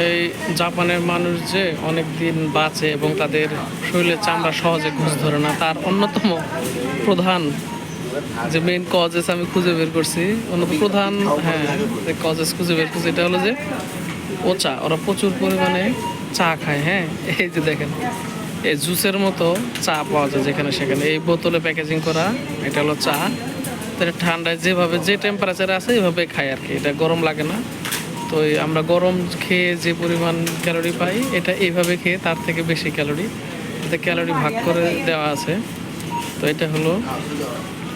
এই জাপানের মানুষ যে অনেক দিন বাঁচে এবং তাদের শরীরের চামড়া সহজে ঘুষ ধরে না, তার অন্যতম প্রধান যে মেইন কজেস আমি খুঁজে বের করছি, অন্যতম প্রধান কজেস খুঁজে বের করছি, এটা হলো যে ওরা প্রচুর পরিমাণে চা খায়। হ্যাঁ, এই যে দেখেন এই জুসের মতো চা পাওয়া যায় যেখানে সেখানে, এই বোতলে প্যাকেজিং করা, এটা হলো চা। এটা ঠান্ডায় যেভাবে যে টেম্পারেচারে আছে এইভাবে খাই আর কি, এটা গরম লাগে না। তো আমরা গরম খেয়ে যে পরিমাণ ক্যালোরি পাই, এটা এইভাবে খেয়ে তার থেকে বেশি ক্যালোরি, এতে ক্যালোরি ভাগ করে দেওয়া আছে। তো এটা হলো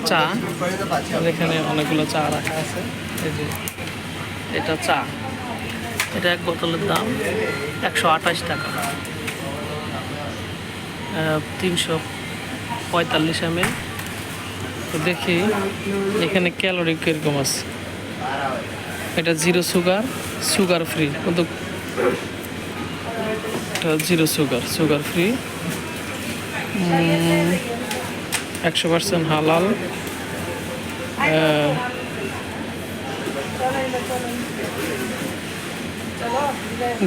চা, এখানে অনেকগুলো চা রাখা আছে। এই যে এটা চা, এটা এক বোতলের দাম 128 টাকা, 345 ml। তো দেখি এখানে ক্যালোরি কীরকম আছে। এটা জিরো সুগার ফ্রি, কিন্তু জিরো সুগার ফ্রি, 100% হালাল।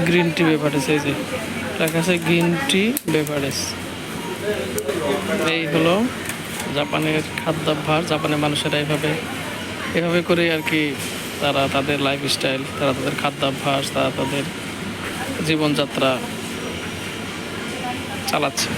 গ্রিন টি বেভারেজ, এই যে লেখা আছে গ্রিন টি বেভারেজ। এই হলো জাপানের খাদ্যাভ্যাস। জাপানের মানুষেরা এভাবে করে আর কি, তারা তাদের লাইফস্টাইল, তারা তাদের খাদ্যাভ্যাস, তারা তাদের জীবনযাত্রা চালাচ্ছে।